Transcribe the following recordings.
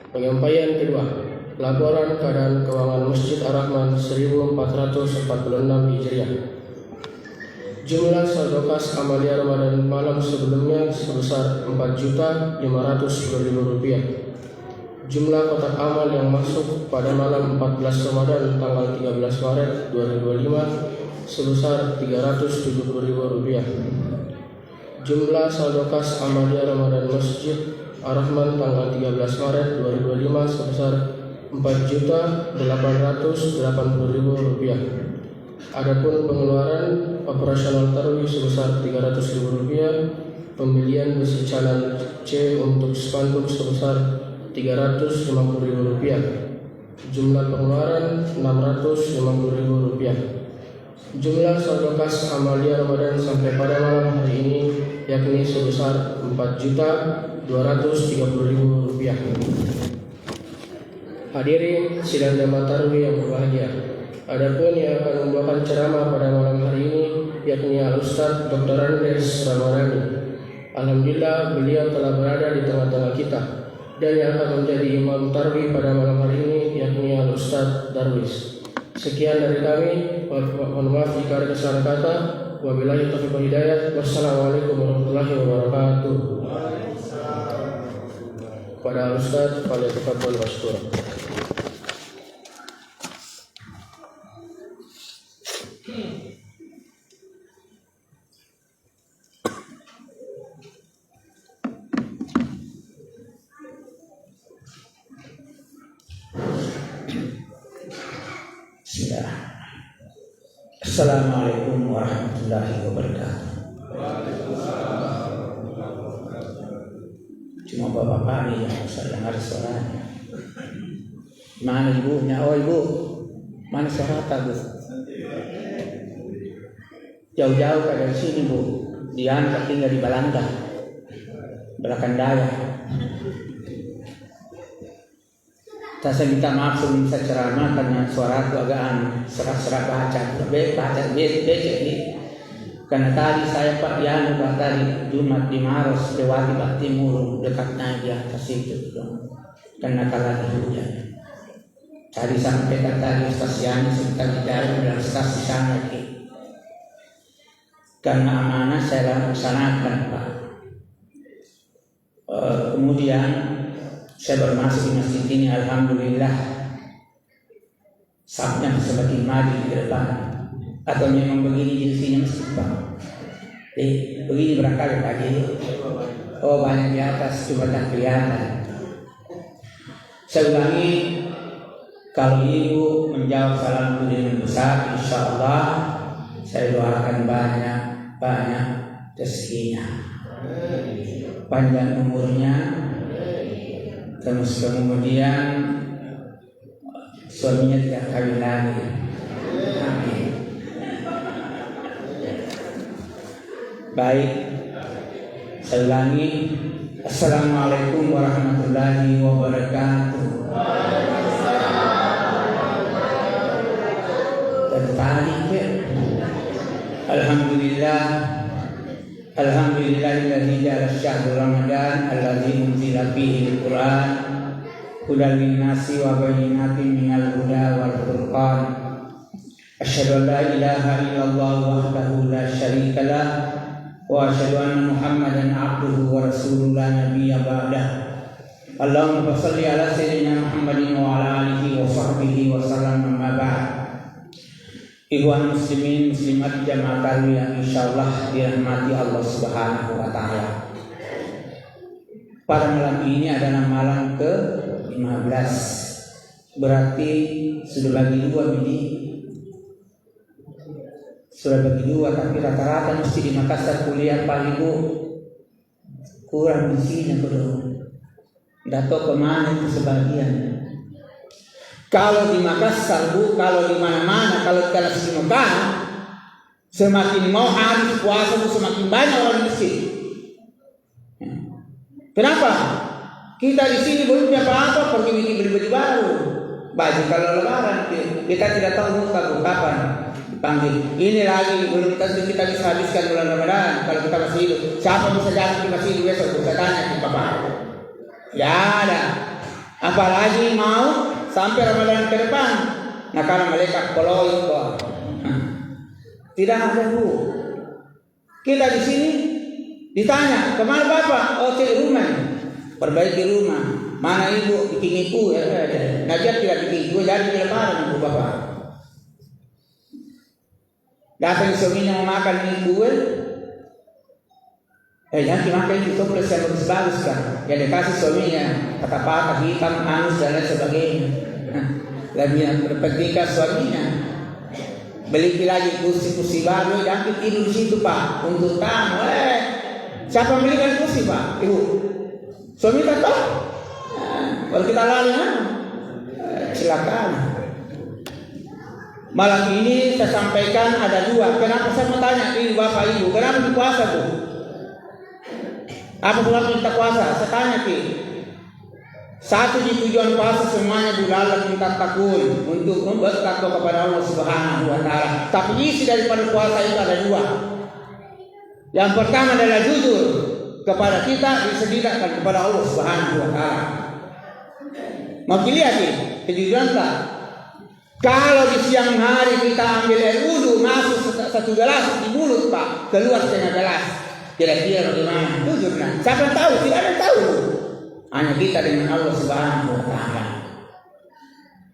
Penyampaian kedua, laporan keadaan keuangan Masjid Ar-Rahman 1446 Hijriah. Jumlah saldo kas amalia Ramadan malam sebelumnya sebesar Rp4.510.000. Jumlah kotak amal yang masuk pada malam 14 Ramadan tanggal 13 Maret 2025 sebesar Rp370.000. Jumlah saldo kas amalia Ramadan Masjid Ar-Rahman tanggal 13 Maret 2025 sebesar Rp4.880.000. Adapun pengeluaran operasional tarawih sebesar Rp300.000, pembelian besi canan C untuk spanduk sebesar Rp350.000. Jumlah pengeluaran Rp650.000. Jumlah saldo kas amalia Ramadan sampai pada malam hari ini yakni sebesar Rp4.230.000. Hadirin sidang jamaah tarawih yang berbahagia. Adapun yang akan membawakan ceramah pada malam hari ini yakni Al-Ustaz Dr. Andes Ramadhani. Alhamdulillah beliau telah berada di tengah-tengah kita. Dan yang akan menjadi imam tarawih pada malam hari ini yakni Al-Ustaz Darwis. Sekian dari kami. Mohon maaf jika ada kesalahan kata. Wabillahi taufiq wal hidayah. Wassalamualaikum warahmatullahi wabarakatuh. Kepada Al-Ustaz, falyatafaddal mashkura. Assalamualaikum warahmatullahi wabarakatuh. Cuma bapak-bapak ini yang saya dengar suaranya. Mana ibunya? Oh ibu, mana suara bu? Jauh-jauh dari sini bu. Diangkat tinggal di Balanda, belakang daya. Saya minta maaf sebelum saya ceramah karena suara itu agak serak-serak baca ini. Karena tadi saya Pak Yanu tadi Jumat di Maros lewati Pak Timur dekatnya di atas itu karena kalah hujan. Tadi sampai tadi stasiun sekitar dalam stasiun sana karena amanah saya laksanakan Pak. Kemudian saya bermasuk di masjid ini, alhamdulillah safnya semakin maju di depan. Atau memang begini jenisnya masjid Pak? Begini berangkali tadi. Oh banyak di atas, cuma tak kelihatan. Saya ulangi, kalau ibu menjawab salam dengan besar, insya Allah saya doakan banyak rezekinya, panjang umurnya. Terus kemudian suaminya tidak kawin lagi. Amin. Baik, saya ulangi. Assalamualaikum warahmatullahi wabarakatuh. Dan tadi alhamdulillah. Alhamdulillahilladzi ja'ala syahrul Ramadan alladzi unzila fihi al-Qur'an hudan lin-nasi wa bayyinatin minal huda wal furqan. Asyhadu an la ilaha illallah wahdahu la syarika lah wa asyhadu anna Muhammadan abduhu wa rasuluhu la nabiyya ba'dah. Allahumma shalli ala sayyidina Muhammadin wa ala alihi wa sahbihi wa sallam amma ba'd. Ikhwan muslimin muslimat jamaah tarawih yang insyaallah dirahmati Allah Subhanahu wa taala. Pada malam ini adalah malam ke-15. Berarti sudah bagi dua ini. Sudah bagi dua, tapi rata-rata mesti di Makassar kuliah paling kurang isinya kedua. Enggak tahu kemana itu sebagian. Kalau di Makassar bu, kalau di mana-mana, kalau kita di Mekah, semakin mau hari puasa bu, semakin banyak orang di masjid. Kenapa? Kita di sini belum punya apa-apa, pergi beli baju baru, baju kalau lebaran. Kita tidak tahu muka kapan dipanggil. Ini lagi belum tentu kita bisa habiskan bulan Ramadan kalau kita masih hidup. Siapa bisa datang di masjid besok? Bisa tanya ke bapak. Ya ada. Apalagi mau sampai Ramadan ke depan. Nah karena malaikat koloi kok. Tidak ada Bu. Kita di sini ditanya, kemana Bapak? Oh ke rumah, perbaiki rumah. Mana Ibu? Bikin ibu ya. Najat tidak bikin ibu, jadi lebaran Ibu Bapak. Datang suaminya mau makan ibu, jangan dimakan itu toples yang bagus kan. Ya dikasih suaminya kata-kata hitam, anus dan lain sebagainya. Lagi yang berpetika suaminya beli lagi kursi baru, jangan tidur di situ Pak untuk tamu. Siapa belikan kursi Pak? Ibu. Suami tak tahu. Kalau kita lalu silakan. Malam ini saya sampaikan ada dua. Kenapa saya mau tanya ini Bapak Ibu? Kenapa puasa Bu? Apa sebab minta puasa? Saya tanya satu di tujuan puasa semuanya bulalah minta takut untuk membuat takwa kepada Allah Subhanahu Wa Taala. Tapi isi daripada puasa itu ada dua. Yang pertama adalah jujur kepada kita, disediakan kepada Allah Subhanahu Wa Taala. Mau dilihat kejujuran tak? Kalau di siang hari kita ambil air wudu masuk satu gelas di mulut Pak, keluar setengah gelas. Kira-kira bagaimana? Jujur nah. Siapa yang tahu? Tidak ada yang tahu. Hanya kita dengan Allah Subhanahu Wa Taala.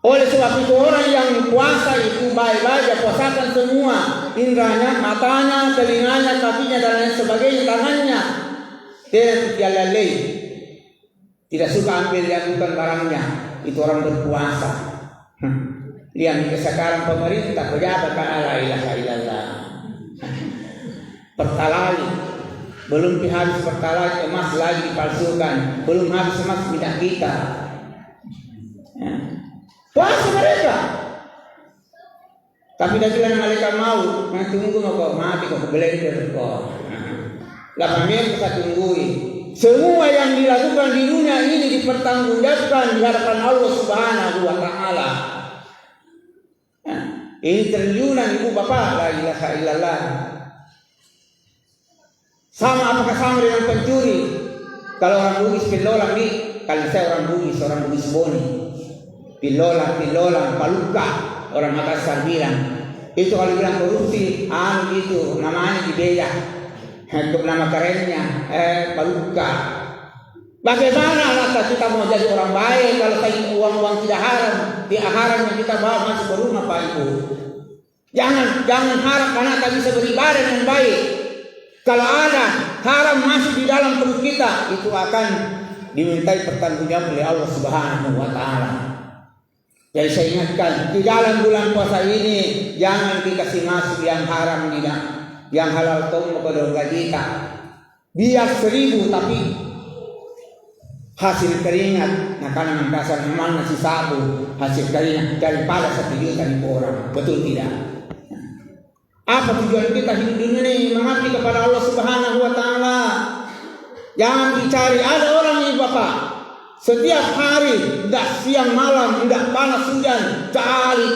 Oleh sebab itu orang yang puasa itu baik-baik, puasakan semua indranya, matanya, telinganya, kakinya dan lain sebagainya, tangannya. Tidak lalai. Tidak suka ambil yang bukan barangnya. Itu orang berpuasa. Lihat sekarang pemerintah pejabat la ilaha illallah. Pertalite belum habis pertalite, emas lagi dipalsukan, belum habis emas minyak kita. Puasa mereka. Tapi dah bilang malaikat mau, tunggu kok mati kok belender kok. Lah kita tunggui. Semua yang dilakukan di dunia ini dipertanggungjawabkan di hadapan Allah Subhanahu Wa Taala. Ini triliunan Ibu Bapak, la ilaha illallah. Sama apakah sama dengan pencuri? Kalau orang Bugis pilolang kalau saya orang Bugis Boni. Pilolang, paluka, orang Makassar bilang. Itu kalau bilang korupsi, itu namanya dibeya. Untuk nama kerennya, paluka. Bagaimana anak kita mau jadi orang baik kalau uang tidak haram? Di haram yang kita bawa masuk ke rumah Pak Ibu. Jangan harap anak kita bisa beribadah dengan baik. Kalau ada haram masuk di dalam perut kita, itu akan dimintai pertanggungjawaban oleh Allah Subhanahu Wa Taala. Jadi saya ingatkan di dalam bulan puasa ini jangan dikasih masuk yang haram tidak, yang halal tolong ke doa kita. Biar 1000 tapi hasil keringat, nah karena mengkasar memang nasi sabu hasil keringat daripada 1 juta orang, betul tidak? Apa tujuan kita hidup dunia ini? Mengabdi kepada Allah Subhanahu Wa Taala. Jangan dicari. Ada orang ini Bapak, setiap hari, tidak siang malam, tidak panas hujan, cari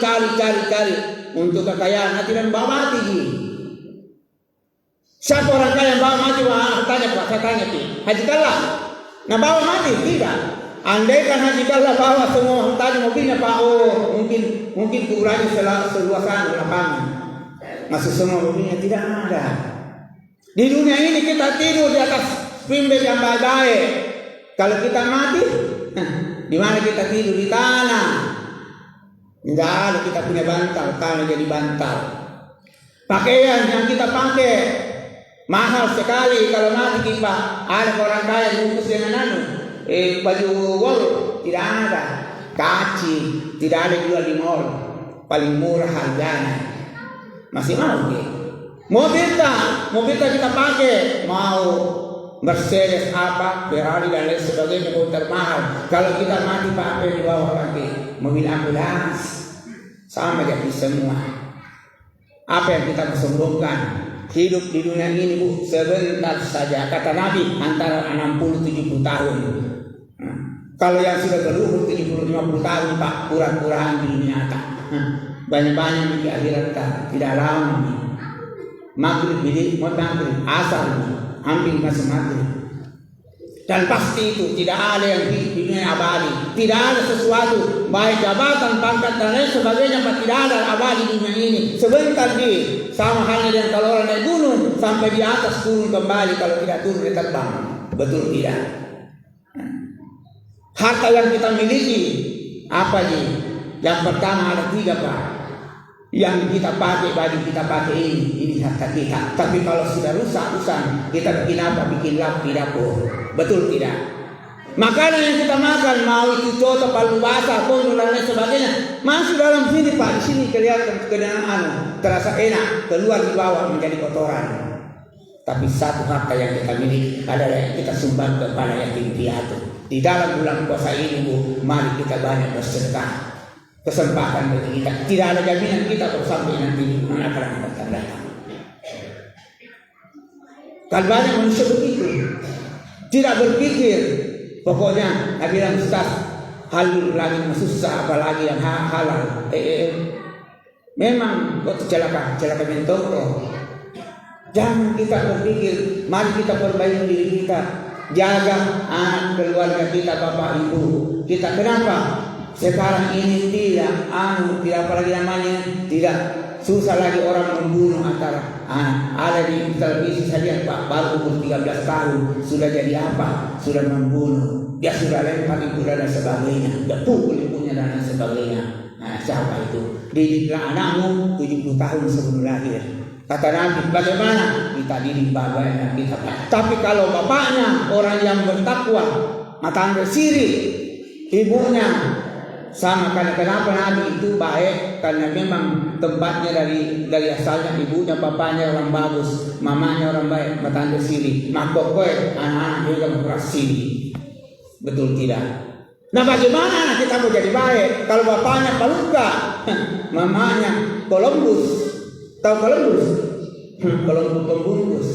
untuk kekayaan hati dan bawa mati. Siapa orang kaya yang bawa mati? Saya tanya Haji Kallah. Nah bawa mati tidak. Andai kan Haji Kallah bawa semua tadi mobilnya Pak, mungkin kurangi seluasan lapangan. Masuk semua mobilnya tidak ada. Di dunia ini kita tidur di atas pimbel yang baik. Kalau kita mati, di mana kita tidur? Di tanah. Tidak ada kita punya bantal, tanah jadi bantal. Pakaian yang kita pakai mahal sekali. Kalau mati kita ada orang kaya bungkus dengan baju wol, tidak ada. Kaci tidak ada jual di mall, paling murah harganya. Masih mau mobil kita pakai mau Mercedes apa, Ferrari dan lain sebagainya motor mahal. Kalau kita mati Pak, apa yang dibawa lagi? Mobil ambulans sama jadi semua. Apa yang kita kesombongkan? Hidup di dunia ini Bu sebentar saja. Kata Nabi antara 60-70 tahun. Kalau yang sudah berumur 70-50 tahun Pak, kurang-kurang di dunia tak. Banyak-banyak di akhirat tidak lama. Maghrib asal hampir masuk maghrib. Dan pasti itu tidak ada yang di dunia abadi. Tidak ada sesuatu baik jabatan, pangkat dan lain sebagainya, tidak ada abadi di dunia ini. Sebentar di sama halnya dengan kalau orang naik gunung sampai di atas turun kembali, kalau tidak turun dia terbang. Betul tidak? Harta yang kita miliki apa sih? Yang pertama ada 3 Pak. Yang kita pakai, baju kita pakai ini harta kita. Tapi kalau sudah rusak, kita bikin apa? Bikin lap di dapur. Betul tidak? Makanan yang kita makan, mau itu coto, palu basah, pondok dan lain sebagainya, masuk dalam sini Pak. Di sini kelihatan terasa enak, keluar di bawah menjadi kotoran. Tapi satu harta yang kita miliki adalah yang kita sumbang kepada yatim piatu. Di dalam bulan puasa ini Bu, mari kita banyak bersedekah. Kesempatan bagi kita. Tidak ada jaminan kita kalau sampai nanti anak akan datang. Kan banyak manusia begitu, tidak berpikir. Pokoknya Nabi bilang Ustaz, halal lagi susah, apalagi yang halal. Memang kok celaka mentoko. Jangan kita berpikir, mari kita perbaiki diri kita, jaga anak keluarga kita, bapak ibu kita. Kenapa? Sekarang ini tidak apalagi namanya, tidak susah lagi orang membunuh antara anak. Ada di televisi saya lihat Pak, baru umur 13 tahun sudah jadi apa? Sudah membunuh. Dia sudah lempar ibu dan sebagainya, dia pukul ibunya dan sebagainya. Nah, siapa itu? Didiklah anakmu 70 tahun sebelum lahir. Kata Nabi, bagaimana? Kita didik bapaknya kita. Tapi kalau bapaknya orang yang bertakwa, mata bersiri, ibunya sama. Karena kenapa Nabi itu baik? Karena memang tempatnya dari asalnya ibunya, bapaknya orang bagus, mamanya orang baik, mata bersiri. Maka anak-anak juga berasiri. Betul tidak? Nah, bagaimana anak kita mau jadi baik kalau bapaknya Paluka, mamanya Columbus? Tahu Columbus? Columbus pembungkus.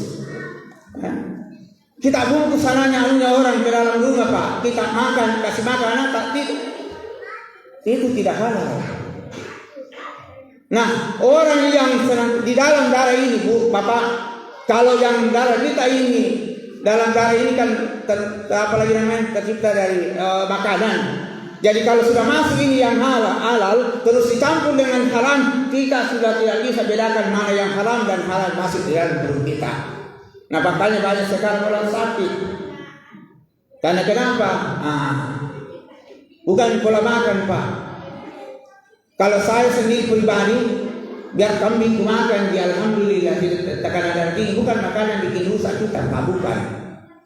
Kita bungkus anaknya orang ke dalam rumah Pak. Kita makan, kasih makan anak itu tidak halal. Nah, orang yang di dalam darah ini Bu, Bapak, kalau yang darah kita ini, dalam darah ini kan apalagi namanya tercipta dari makanan. Jadi kalau sudah masuk ini yang halal terus dicampur dengan haram, kita sudah tidak bisa bedakan mana yang haram dan halal masuk di dalam perut kita. Nah, makanya banyak sekarang orang sakit. Karena kenapa? Bukan pola makan Pak. Kalau saya sendiri pribadi, biar kambing makan, ya alhamdulillah tekanan darah tinggi, bukan makanan bikin rusak kita, bukan.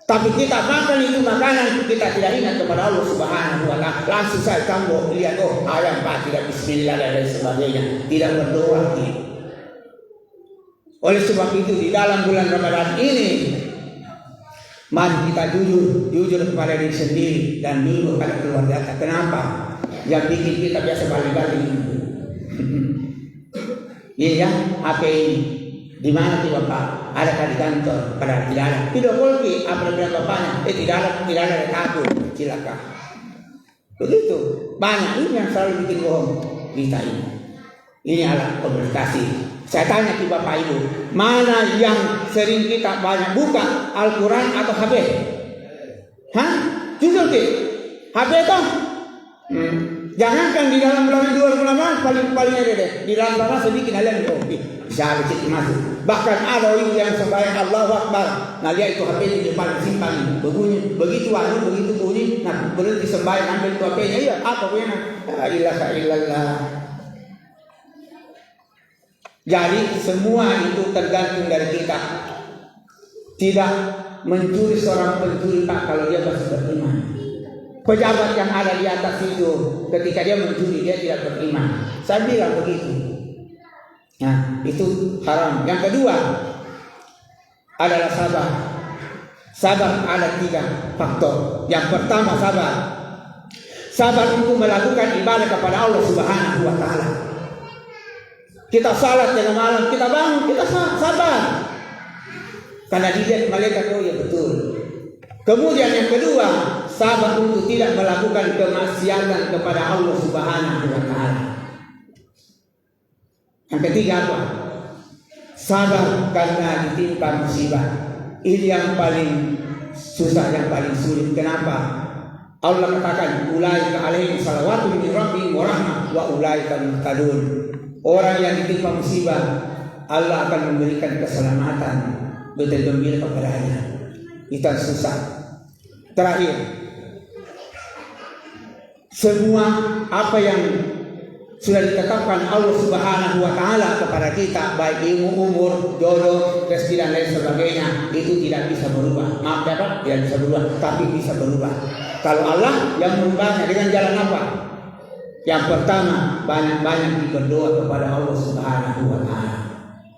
Tapi kita makan itu makanan, kita tidak ingat kepada Allah Subhanahu wa Ta'ala. Langsung saya campur, lihat ayam Pak, tidak bismillah dan lain sebagainya, tidak berdoa. Oleh sebab itu di dalam bulan Ramadan ini, mari kita jujur kepada diri sendiri dan jujur kepada keluarga kita. Kenapa? Yang bikin kita biasa balik-balik. Iya, HP ini di mana tiba Pak? Adakah di kantor? Padahal tidak ada. Video call apa yang bilang bapaknya? Tidak ada takut, silakan. Begitu. Banyak ini yang selalu bikin bohong kita ini. Ini alat komunikasi. Saya tanya ke Bapak Ibu, mana yang sering kita banyak buka, Al-Quran atau HP? Jujur ke? HP toh? Jangankan di dalam bulan paling ada deh. Di dalam bulan sedikit hal yang bisa kecil masuk. Bahkan ada orang yang sembahyang Allahu Akbar, nah lihat itu HP di depan simpan berbunyi, begitu bunyi, nah berhenti sembahyang ambil itu HP-nya, iya apa punya? La ilaha illallah. Jadi semua itu tergantung dari kita. Tidak mencuri seorang pencuri Pak kalau dia masih beriman. Pejabat yang ada di atas itu ketika dia mencuri dia tidak beriman. Saya bilang begitu. Nah, itu haram. Yang kedua adalah sabar. Sabar ada 3 faktor. Yang pertama sabar. Sabar untuk melakukan ibadah kepada Allah Subhanahu wa Ta'ala. Kita salat tengah malam, kita bangun, kita sabar. Karena dilihat malaikat, oh ya betul. Kemudian yang kedua, sabar untuk tidak melakukan kemaksiatan kepada Allah Subhanahu wa Ta'ala. Yang ketiga apa? Sabar karena ditimpa musibah. Ini yang paling susah, yang paling sulit. Kenapa? Allah katakan ulaika alaihim salawatun min rabbihim wa rahmah wa ulaika muhtadun. Orang yang ditimpa musibah Allah akan memberikan keselamatan, betul gembira kepadanya. Itu susah. Terakhir, semua apa yang sudah ditetapkan Allah Subhanahu wa taala kepada kita, baik ilmu, umur, jodoh, rezeki dan lain sebagainya, itu tidak bisa berubah. Maaf ya Pak, tidak bisa berubah, tapi bisa berubah. Kalau Allah yang merubahnya dengan jalan apa? Yang pertama, banyak-banyak berdoa kepada Allah Subhanahu wa taala.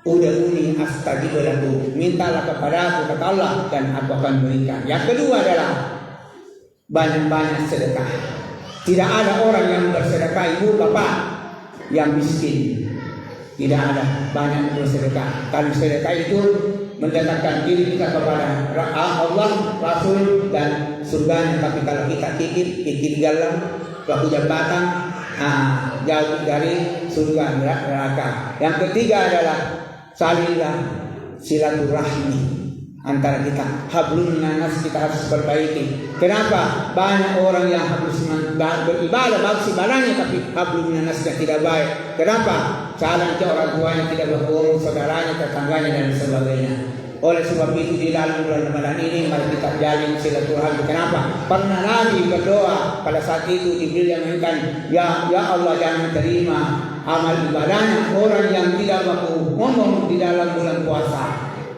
Ud'uni astajib lakum, mintalah kepada aku, kata Allah, dan aku akan berikan. Yang kedua adalah banyak-banyak sedekah. Tidak ada orang yang bersedekah, ibu bapak yang miskin. Tidak ada, banyak bersedekah. Karena sedekah itu mendekatkan diri kita kepada Allah, Rasul, dan surganya. Tapi kalau kita kikir galang, pelaku jabatan, jauh dari surga neraka. Yang ketiga adalah salinlah silaturahmi antara kita. Hablum minan nas kita harus perbaiki. Kenapa? Banyak orang yang harus beribadah, bagus ibadahnya, tapi hablum minan nas tidak baik. Kenapa? Salah ke orang tuanya, tidak berbohong, saudaranya, tetangganya, dan sebagainya. Oleh sebab itu di dalam bulan Ramadan ini mari kita jalin silaturahmi. Kenapa? Pernah Nabi berdoa pada saat itu Jibril yang mengingatkan, ya Allah, jangan terima amal ibadahnya orang yang tidak mampu ngomong di dalam bulan puasa,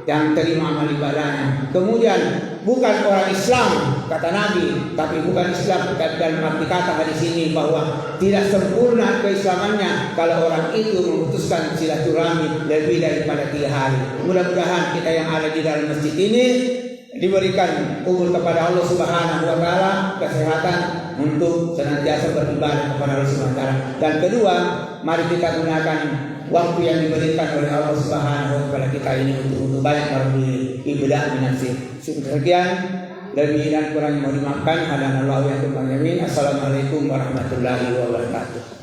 yang terima amal ibadahnya. Kemudian bukan orang Islam kata Nabi, tapi bukan Islam dalam arti kata di sini bahwa tidak sempurna keislamannya kalau orang itu memutuskan silaturahmi lebih daripada 3 hari. Mudah-mudahan kita yang ada di dalam masjid ini diberikan umur kepada Allah Subhanahu wa taala, kesehatan untuk senantiasa beribadah kepada Allah Subhanahu wa taala. Dan kedua, mari kita gunakan waktu yang diberikan oleh Allah Subhanahu wa taala kita ini untuk banyak beribadah binafsi. Sekian, lebih dan kurang mohon dimaafkan. Assalamualaikum warahmatullahi wabarakatuh.